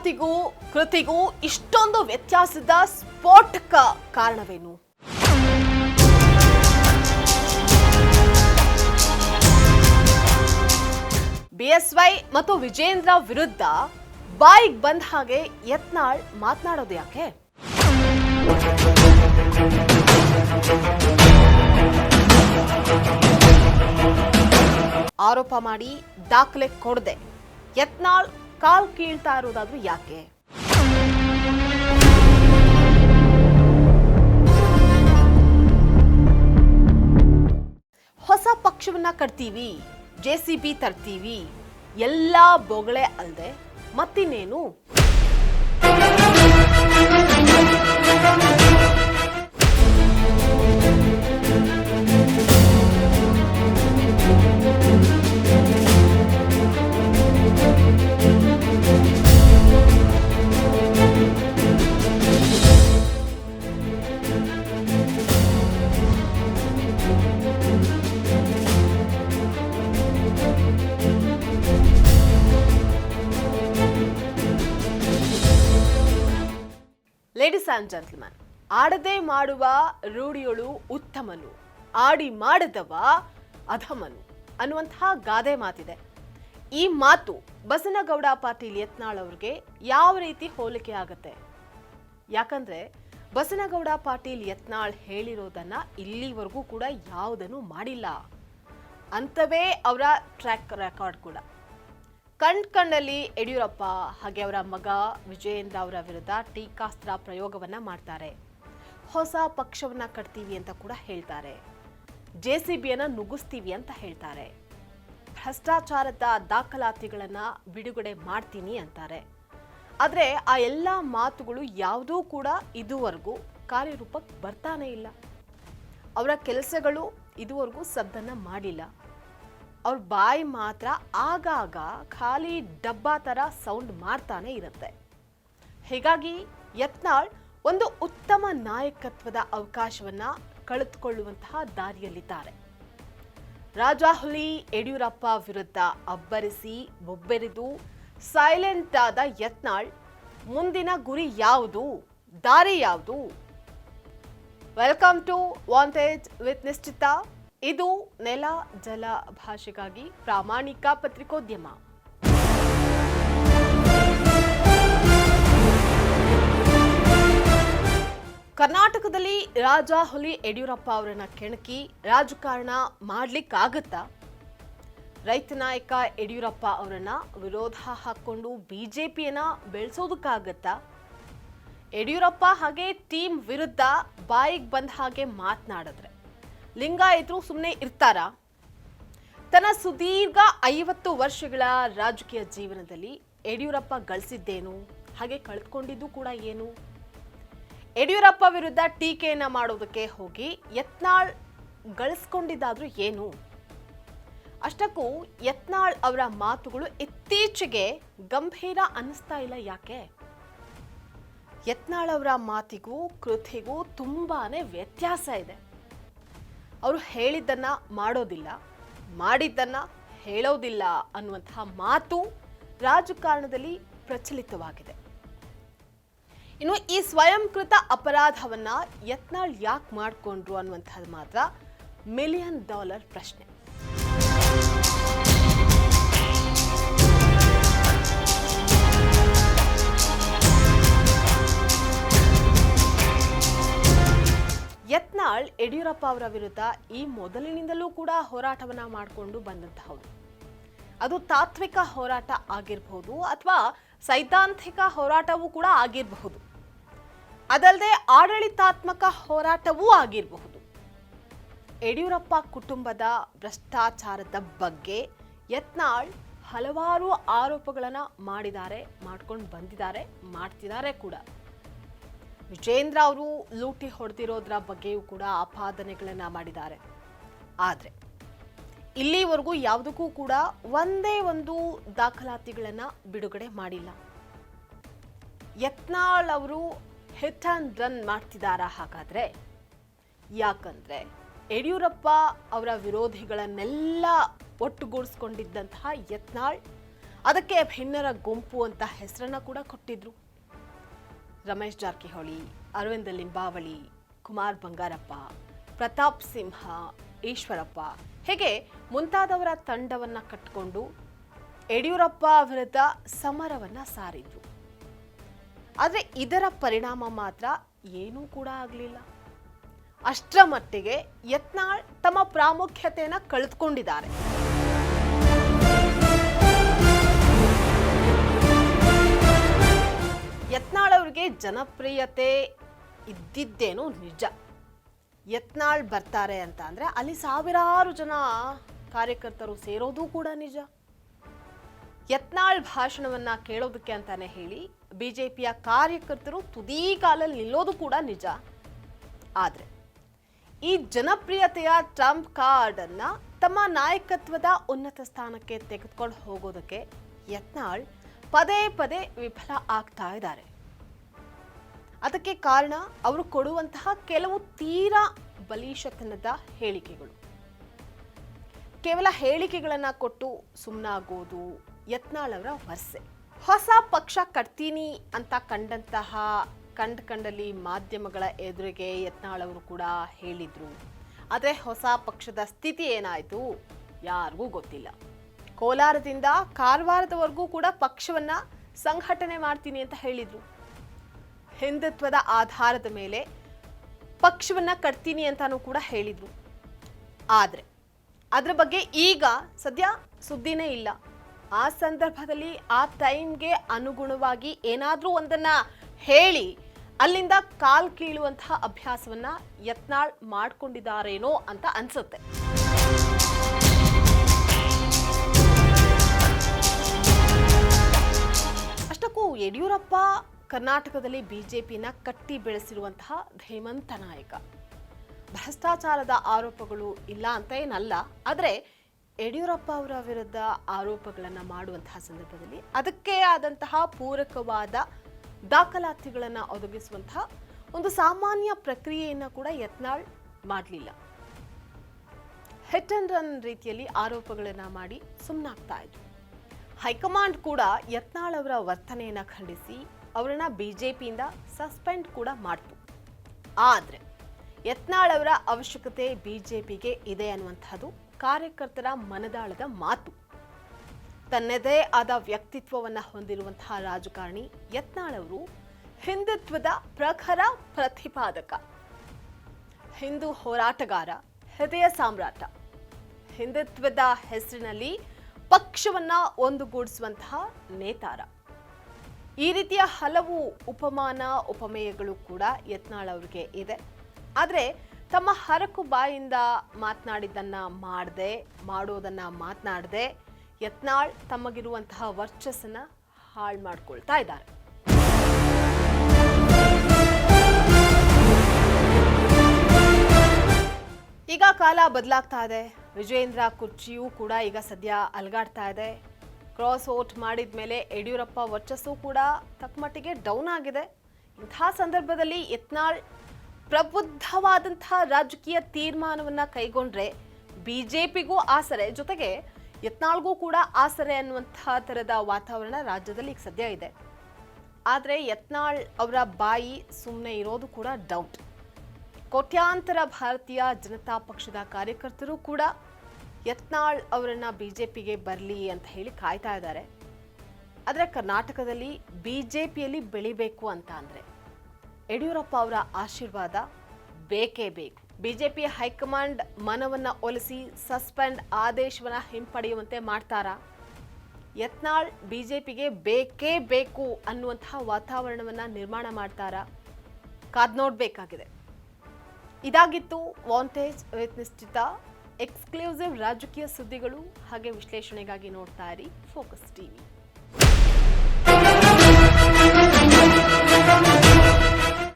ಮಾತಿಗೂ ಕೃತಿಗೂ ಇಷ್ಟೊಂದು ವ್ಯತ್ಯಾಸದ ಸ್ಫೋಟಕ ಕಾರಣವೇನು? ಬಿಎಸ್ವೈ ಮತ್ತು ವಿಜೇಂದ್ರ ವಿರುದ್ಧ ಬಾಯಿಗೆ ಬಂದ ಹಾಗೆ ಯತ್ನಾಳ್ ಮಾತನಾಡೋದು ಯಾಕೆ? ಆರೋಪ ಮಾಡಿ ದಾಖಲೆ ಕೊಡದೆ ಯತ್ನಾಳ್ ಕಾಲ್ ಕೀಳ್ತಾ ಇರೋದಾದ್ರೂ ಯಾಕೆ? ಹೊಸ ಪಕ್ಷವನ್ನ ಕಟ್ತೀವಿ, ಜೆಸಿಬಿ ತರ್ತೀವಿ, ಎಲ್ಲಾ ಬೊಗಳೆ ಅಲ್ಲದೆ ಮತ್ತಿನ್ನೇನು? ಲೇಡೀಸ್ ಆ್ಯಂಡ್ ಜೆಂಟಲ್ಮನ್, ಆಡದೆ ಮಾಡುವ ರೂಢಿಯೊಳು ಉತ್ತಮನು, ಆಡಿ ಮಾಡದವ ಅಧಮನು ಅನ್ನುವಂತಹ ಗಾದೆ ಮಾತಿದೆ. ಈ ಮಾತು ಬಸನಗೌಡ ಪಾಟೀಲ್ ಯತ್ನಾಳ್ ಅವ್ರಿಗೆ ಯಾವ ರೀತಿ ಹೋಲಿಕೆ ಆಗತ್ತೆ? ಯಾಕಂದ್ರೆ ಬಸನಗೌಡ ಪಾಟೀಲ್ ಯತ್ನಾಳ್ ಹೇಳಿರೋದನ್ನ ಇಲ್ಲಿವರೆಗೂ ಕೂಡ ಯಾವುದನ್ನು ಮಾಡಿಲ್ಲ ಅಂತವೇ ಅವರ ಟ್ರ್ಯಾಕ್ ರೆಕಾರ್ಡ್ ಕೂಡ. ಕಣ್ಣಲ್ಲಿ ಯಡಿಯೂರಪ್ಪ ಹಾಗೆ ಅವರ ಮಗ ವಿಜಯೇಂದ್ರ ಅವರ ವಿರುದ್ಧ ಟೀಕಾಸ್ತ್ರ ಪ್ರಯೋಗವನ್ನ ಮಾಡ್ತಾರೆ. ಹೊಸ ಪಕ್ಷವನ್ನ ಕಟ್ತೀವಿ ಅಂತ ಕೂಡ ಹೇಳ್ತಾರೆ. ಜೆಸಿಬಿಯನ್ನ ನುಗ್ಗಿಸ್ತೀವಿ ಅಂತ ಹೇಳ್ತಾರೆ. ಭ್ರಷ್ಟಾಚಾರದ ದಾಖಲಾತಿಗಳನ್ನ ಬಿಡುಗಡೆ ಮಾಡ್ತೀನಿ ಅಂತಾರೆ. ಆದ್ರೆ ಆ ಎಲ್ಲ ಮಾತುಗಳು ಯಾವುದೂ ಕೂಡ ಇದುವರೆಗೂ ಕಾರ್ಯರೂಪಕ್ಕೆ ಬರ್ತಾನೆ ಇಲ್ಲ. ಅವರ ಕೆಲಸಗಳು ಇದುವರೆಗೂ ಸದ್ದನ್ನ ಮಾಡಿಲ್ಲ. ಅವ್ರ ಬಾಯಿ ಮಾತ್ರ ಆಗಾಗ ಖಾಲಿ ಡಬ್ಬಾ ತರ ಸೌಂಡ್ ಮಾಡ್ತಾನೆ ಇರುತ್ತೆ. ಹೀಗಾಗಿ ಯತ್ನಾಳ್ ಒಂದು ಉತ್ತಮ ನಾಯಕತ್ವದ ಅವಕಾಶವನ್ನ ಕಳೆದುಕೊಳ್ಳುವಂತಹ ದಾರಿಯಲ್ಲಿದ್ದಾರೆ. ರಾಜಾಹುಲಿ ಯಡಿಯೂರಪ್ಪ ವಿರುದ್ಧ ಅಬ್ಬರಿಸಿ ಬೊಬ್ಬೆರಿದು ಸೈಲೆಂಟ್ ಆದ ಯತ್ನಾಳ್ ಮುಂದಿನ ಗುರಿ ಯಾವುದು, ದಾರಿ ಯಾವುದು? Welcome to wanted with Nishchitha. ಇದು ನೆಲ ಜಲ ಭಾಷೆಗಾಗಿ ಪ್ರಾಮಾಣಿಕ ಪತ್ರಿಕೋದ್ಯಮ. ಕರ್ನಾಟಕದಲ್ಲಿ ರಾಜಾಹುಲಿ ಯಡಿಯೂರಪ್ಪ ಅವರನ್ನ ಕೆಣಕಿ ರಾಜಕಾರಣ ಮಾಡ್ಲಿಕ್ಕಾಗತ್ತಾ? ರೈತ ನಾಯಕ ಯಡಿಯೂರಪ್ಪ ಅವರನ್ನ ವಿರೋಧ ಹಾಕೊಂಡು ಬಿಜೆಪಿಯನ್ನ ಬೆಳೆಸೋದಕ್ಕಾಗತ್ತಾ? ಯಡಿಯೂರಪ್ಪ ಹಾಗೆ ಟೀಮ್ ವಿರುದ್ಧ ಬಾಯಿಗೆ ಬಂದ ಹಾಗೆ ಮಾತನಾಡಿದ್ರೆ ಲಿಂಗಾಯತರು ಸುಮ್ಮನೆ ಇರ್ತಾರಾ? ತನ್ನ ಸುದೀರ್ಘ 50 ವರ್ಷಗಳ ರಾಜಕೀಯ ಜೀವನದಲ್ಲಿ ಯಡಿಯೂರಪ್ಪ ಗಳಿಸಿದ್ದೇನು, ಹಾಗೆ ಕಳೆದುಕೊಂಡಿದ್ದು ಕೂಡ ಏನು? ಯಡಿಯೂರಪ್ಪ ವಿರುದ್ಧ ಟೀಕೆಯನ್ನ ಮಾಡೋದಕ್ಕೆ ಹೋಗಿ ಯತ್ನಾಳ್ ಗಳಿಸ್ಕೊಂಡಿದ್ದಾದ್ರೂ ಏನು? ಅಷ್ಟಕ್ಕೂ ಯತ್ನಾಳ್ ಅವರ ಮಾತುಗಳು ಇತ್ತೀಚೆಗೆ ಗಂಭೀರ ಅನ್ನಿಸ್ತಾ ಇಲ್ಲ ಯಾಕೆ? ಯತ್ನಾಳ್ ಅವರ ಮಾತಿಗೂ ಕೃತಿಗೂ ತುಂಬಾನೇ ವ್ಯತ್ಯಾಸ ಇದೆ. ಅವರು ಹೇಳಿದ್ದನ್ನ ಮಾಡೋದಿಲ್ಲ, ಮಾಡಿದ್ದನ್ನ ಹೇಳೋದಿಲ್ಲ ಅನ್ನುವಂತಹ ಮಾತು ರಾಜಕಾರಣದಲ್ಲಿ ಪ್ರಚಲಿತವಾಗಿದೆ. ಇನ್ನು ಈ ಸ್ವಯಂಕೃತ ಅಪರಾಧವನ್ನ ಯತ್ನಾಳ್ ಯಾಕೆ ಮಾಡಿಕೊಂಡ್ರು ಅನ್ನುವಂಥದ್ದು ಮಾತ್ರ $1 ಮಿಲಿಯನ್ ಪ್ರಶ್ನೆ. ಯತ್ನಾಳ್ ಯಡಿಯೂರಪ್ಪ ಅವರ ವಿರುದ್ಧ ಈ ಮೊದಲಿನಿಂದಲೂ ಕೂಡ ಹೋರಾಟವನ್ನ ಮಾಡಿಕೊಂಡು ಬಂದಂತಹವರು. ಅದು ತಾತ್ವಿಕ ಹೋರಾಟ ಆಗಿರಬಹುದು ಅಥವಾ ಸೈದ್ಧಾಂತಿಕ ಹೋರಾಟವೂ ಕೂಡ ಆಗಿರಬಹುದು. ಅದಲ್ಲದೆ ಆಡಳಿತಾತ್ಮಕ ಹೋರಾಟವೂ ಆಗಿರಬಹುದು. ಯಡಿಯೂರಪ್ಪ ಕುಟುಂಬದ ಭ್ರಷ್ಟಾಚಾರದ ಬಗ್ಗೆ ಯತ್ನಾಳ್ ಹಲವಾರು ಆರೋಪಗಳನ್ನ ಮಾಡಿದ್ದಾರೆ, ಮಾಡ್ಕೊಂಡು ಬಂದಿದ್ದಾರೆ, ಮಾಡ್ತಿದ್ದಾರೆ ಕೂಡ. ವಿಜೇಂದ್ರ ಅವರು ಲೂಟಿ ಹೊಡೆದಿರೋದ್ರ ಬಗ್ಗೆಯೂ ಕೂಡ ಆಪಾದನೆಗಳನ್ನ ಮಾಡಿದ್ದಾರೆ. ಆದ್ರೆ ಇಲ್ಲಿವರೆಗೂ ಯಾವುದಕ್ಕೂ ಕೂಡ ಒಂದೇ ಒಂದು ದಾಖಲಾತಿಗಳನ್ನ ಬಿಡುಗಡೆ ಮಾಡಿಲ್ಲ. ಯತ್ನಾಳ್ ಅವರು ಹಿಟ್ ಅಂಡ್ ರನ್ ಮಾಡ್ತಿದ್ದಾರಾ ಹಾಗಾದ್ರೆ? ಯಾಕಂದ್ರೆ ಯಡಿಯೂರಪ್ಪ ಅವರ ವಿರೋಧಿಗಳನ್ನೆಲ್ಲ ಒಟ್ಟುಗೂಡಿಸ್ಕೊಂಡಿದ್ದಂತಹ ಯತ್ನಾಳ್ ಅದಕ್ಕೆ ಭಿನ್ನರ ಗುಂಪು ಅಂತ ಹೆಸರನ್ನ ಕೂಡ ಕೊಟ್ಟಿದ್ರು. ರಮೇಶ್ ಜಾರಕಿಹೊಳಿ, ಅರವಿಂದ ಲಿಂಬಾವಳಿ, ಕುಮಾರ್ ಬಂಗಾರಪ್ಪ, ಪ್ರತಾಪ್ ಸಿಂಹ, ಈಶ್ವರಪ್ಪ ಹೀಗೆ ಮುಂತಾದವರ ತಂಡವನ್ನ ಕಟ್ಟಿಕೊಂಡು ಯಡಿಯೂರಪ್ಪ ವಿರುದ್ಧ ಸಮರವನ್ನ ಸಾರಿದ್ರು. ಆದರೆ ಇದರ ಪರಿಣಾಮ ಮಾತ್ರ ಏನೂ ಕೂಡ ಆಗಲಿಲ್ಲ. ಅಷ್ಟರ ಮಟ್ಟಿಗೆ ಯತ್ನಾಳ್ ತಮ್ಮ ಪ್ರಾಮುಖ್ಯತೆಯನ್ನ ಕಳೆದುಕೊಂಡಿದ್ದಾರೆ. ಯತ್ನಾಳ್ ಅವರಿಗೆ ಜನಪ್ರಿಯತೆ ಇದ್ದಿದ್ದೇನೋ ನಿಜ. ಯತ್ನಾಳ್ ಬರ್ತಾರೆ ಅಂತ ಅಂದ್ರೆ ಅಲ್ಲಿ ಸಾವಿರಾರು ಜನ ಕಾರ್ಯಕರ್ತರು ಸೇರೋದು ಕೂಡ ನಿಜ. ಯತ್ನಾಳ್ ಭಾಷಣವನ್ನ ಕೇಳೋದಕ್ಕೆ ಅಂತಾನೆ ಹೇಳಿ ಬಿಜೆಪಿಯ ಕಾರ್ಯಕರ್ತರು ತುದಿ ಕಾಲಲ್ಲಿ ನಿಲ್ಲೋದು ಕೂಡ ನಿಜ. ಆದ್ರೆ ಈ ಜನಪ್ರಿಯತೆಯ ಟ್ರಂಪ್ ಕಾರ್ಡ್ ಅನ್ನ ತಮ್ಮ ನಾಯಕತ್ವದ ಉನ್ನತ ಸ್ಥಾನಕ್ಕೆ ತೆಗೆದುಕೊಂಡು ಹೋಗೋದಕ್ಕೆ ಯತ್ನಾಳ್ ಪದೇ ಪದೇ ವಿಫಲ ಆಗ್ತಾ ಇದ್ದಾರೆ. ಅದಕ್ಕೆ ಕಾರಣ ಅವರು ಕೊಡುವಂತಹ ಕೆಲವು ತೀರಾ ಬಲಿಷ್ಠತನದ ಹೇಳಿಕೆಗಳು. ಕೇವಲ ಹೇಳಿಕೆಗಳನ್ನ ಕೊಟ್ಟು ಸುಮ್ಮನಾಗೋದು ಯತ್ನಾಳ್ ಅವರ ವರ್ಸೆ. ಹೊಸ ಪಕ್ಷ ಕಟ್ತೀನಿ ಅಂತ ಕಂಡಲ್ಲಿ ಮಾಧ್ಯಮಗಳ ಎದುರಿಗೆ ಯತ್ನಾಳ್ ಅವರು ಕೂಡ ಹೇಳಿದ್ರು. ಆದರೆ ಹೊಸ ಪಕ್ಷದ ಸ್ಥಿತಿ ಏನಾಯ್ತು ಯಾರಿಗೂ ಗೊತ್ತಿಲ್ಲ. ಕೋಲಾರದಿಂದ ಕಾರವಾರದವರೆಗೂ ಕೂಡ ಪಕ್ಷವನ್ನ ಸಂಘಟನೆ ಮಾಡ್ತೀನಿ ಅಂತ ಹೇಳಿದ್ರು. ಹಿಂದುತ್ವದ ಆಧಾರದ ಮೇಲೆ ಪಕ್ಷವನ್ನ ಕಟ್ತೀನಿ ಅಂತಾನೂ ಕೂಡ ಹೇಳಿದ್ರು. ಆದ್ರೆ ಅದ್ರ ಬಗ್ಗೆ ಈಗ ಸದ್ಯ ಸುದ್ದಿನೇ ಇಲ್ಲ. ಆ ಸಂದರ್ಭದಲ್ಲಿ ಆ ಟೈಮ್ಗೆ ಅನುಗುಣವಾಗಿ ಏನಾದ್ರೂ ಒಂದನ್ನ ಹೇಳಿ ಅಲ್ಲಿಂದ ಕಾಲ್ ಕೀಳುವಂತಹ ಅಭ್ಯಾಸವನ್ನ ಯತ್ನಾಳ್ ಮಾಡ್ಕೊಂಡಿದ್ದಾರೇನೋ ಅಂತ ಅನ್ಸುತ್ತೆ. ಅಷ್ಟಕ್ಕೂ ಯಡಿಯೂರಪ್ಪ ಕರ್ನಾಟಕದಲ್ಲಿ ಬಿಜೆಪಿನ ಕಟ್ಟಿ ಬೆಳೆಸಿರುವಂತಹ ಧೀಮಂತ ನಾಯಕ. ಭ್ರಷ್ಟಾಚಾರದ ಆರೋಪಗಳು ಇಲ್ಲ ಅಂತ ಏನಲ್ಲ, ಆದರೆ ಯಡಿಯೂರಪ್ಪ ಅವರ ವಿರುದ್ಧ ಆರೋಪಗಳನ್ನು ಮಾಡುವಂತಹ ಸಂದರ್ಭದಲ್ಲಿ ಅದಕ್ಕೆ ಆದಂತಹ ಪೂರಕವಾದ ದಾಖಲಾತಿಗಳನ್ನು ಒದಗಿಸುವಂತಹ ಒಂದು ಸಾಮಾನ್ಯ ಪ್ರಕ್ರಿಯೆಯನ್ನು ಕೂಡ ಯತ್ನಾಳ್ ಮಾಡಲಿಲ್ಲ. ಹಿಟ್ ಅಂಡ್ ರನ್ ರೀತಿಯಲ್ಲಿ ಆರೋಪಗಳನ್ನು ಮಾಡಿ ಸುಮ್ಮನಾಗ್ತಾ ಇದ್ರು. ಹೈಕಮಾಂಡ್ ಕೂಡ ಯತ್ನಾಳ್ ಅವರ ವರ್ತನೆಯನ್ನು ಖಂಡಿಸಿ ಅವರನ್ನ ಬಿಜೆಪಿಯಿಂದ ಸಸ್ಪೆಂಡ್ ಕೂಡ ಮಾಡ್ತು. ಆದ್ರೆ ಯತ್ನಾಳ್ ಅವರ ಅವಶ್ಯಕತೆ ಬಿಜೆಪಿಗೆ ಇದೆ ಅನ್ನುವಂಥದ್ದು ಕಾರ್ಯಕರ್ತರ ಮನದಾಳದ ಮಾತು. ತನ್ನದೇ ಆದ ವ್ಯಕ್ತಿತ್ವವನ್ನು ಹೊಂದಿರುವಂತಹ ರಾಜಕಾರಣಿ ಯತ್ನಾಳ್ ಅವರು ಹಿಂದುತ್ವದ ಪ್ರಖರ ಪ್ರತಿಪಾದಕ, ಹಿಂದೂ ಹೋರಾಟಗಾರ, ಹೃದಯ ಸಾಮ್ರಾಟ. ಹಿಂದುತ್ವದ ಹೆಸರಿನಲ್ಲಿ ಪಕ್ಷವನ್ನ ಒಂದುಗೂಡಿಸುವಂತಹ ನೇತಾರ. ಈ ರೀತಿಯ ಹಲವು ಉಪಮಾನ ಉಪಮೇಯಗಳು ಕೂಡ ಯತ್ನಾಳ್ ಅವರಿಗೆ ಇದೆ. ಆದರೆ ತಮ್ಮ ಹರಕು ಬಾಯಿಂದ ಮಾತನಾಡಿದ್ದನ್ನ ಮಾಡೋದನ್ನ ಮಾತನಾಡದೆ ಯತ್ನಾಳ್ ತಮಗಿರುವಂತಹ ವರ್ಚಸ್ಸನ್ನ ಹಾಳು ಮಾಡ್ಕೊಳ್ತಾ ಇದ್ದಾರೆ. ಈಗ ಕಾಲ ಬದಲಾಗ್ತಾ ಇದೆ. ವಿಜಯೇಂದ್ರ ಕುರ್ಚಿಯೂ ಕೂಡ ಈಗ ಸದ್ಯ ಅಲಗಾಡ್ತಾ ಇದೆ. ಕ್ರಾಸ್ ವೋಟ್ ಮಾಡಿದ ಮೇಲೆ ಯಡಿಯೂರಪ್ಪ ವರ್ಚಸ್ಸು ಕೂಡ ತಕ್ಕಮಟ್ಟಿಗೆ ಡೌನ್ ಆಗಿದೆ. ಇಂತಹ ಸಂದರ್ಭದಲ್ಲಿ ಯತ್ನಾಳ್ ಪ್ರಬುದ್ಧವಾದಂತಹ ರಾಜಕೀಯ ತೀರ್ಮಾನವನ್ನ ಕೈಗೊಂಡ್ರೆ ಬಿಜೆಪಿಗೂ ಆಸರೆ, ಜೊತೆಗೆ ಯತ್ನಾಳ್ಗೂ ಕೂಡ ಆಸರೆ ಅನ್ನುವಂತಹ ತರದ ವಾತಾವರಣ ರಾಜ್ಯದಲ್ಲಿ ಈಗ ಸದ್ಯ ಇದೆ. ಆದರೆ ಯತ್ನಾಳ್ ಅವರ ಬಾಯಿ ಸುಮ್ಮನೆ ಇರೋದು ಕೂಡ ಡೌಟ್. ಕೋಟ್ಯಾಂತರ ಭಾರತೀಯ ಜನತಾ ಪಕ್ಷದ ಕಾರ್ಯಕರ್ತರು ಕೂಡ ಯತ್ನಾಳ್ ಅವರನ್ನ ಬಿಜೆಪಿಗೆ ಬರಲಿ ಅಂತ ಹೇಳಿ ಕಾಯ್ತಾ ಇದ್ದಾರೆ. ಆದರೆ ಕರ್ನಾಟಕದಲ್ಲಿ ಬಿಜೆಪಿಯಲ್ಲಿ ಬೆಳಿಬೇಕು ಅಂತ ಅಂದ್ರೆ ಯಡಿಯೂರಪ್ಪ ಅವರ ಆಶೀರ್ವಾದ ಬೇಕೇ ಬೇಕು. ಬಿಜೆಪಿ ಹೈಕಮಾಂಡ್ ಮನವನ್ನ ಒಲಿಸಿ ಸಸ್ಪೆಂಡ್ ಆದೇಶವನ್ನ ಹಿಂಪಡೆಯುವಂತೆ ಮಾಡ್ತಾರಾ? ಯತ್ನಾಳ್ ಬಿಜೆಪಿಗೆ ಬೇಕೇ ಬೇಕು ಅನ್ನುವಂತಹ ವಾತಾವರಣವನ್ನ ನಿರ್ಮಾಣ ಮಾಡ್ತಾರಾ? ಕಾದ್ ನೋಡ್ಬೇಕಾಗಿದೆ. ಇದಾಗಿತ್ತು ವಾಂಟೇಜ್ ವಿತ್ ನಿಶ್ಚಿತ. ಎಕ್ಸ್ಕ್ಲೂಸಿವ್ ರಾಜಕೀಯ ಸುದ್ದಿಗಳು ಹಾಗೆ ವಿಶ್ಲೇಷಣೆಗಾಗಿ ನೋಡ್ತಾ ಇರಿ ಫೋಕಸ್ ಟಿವಿ.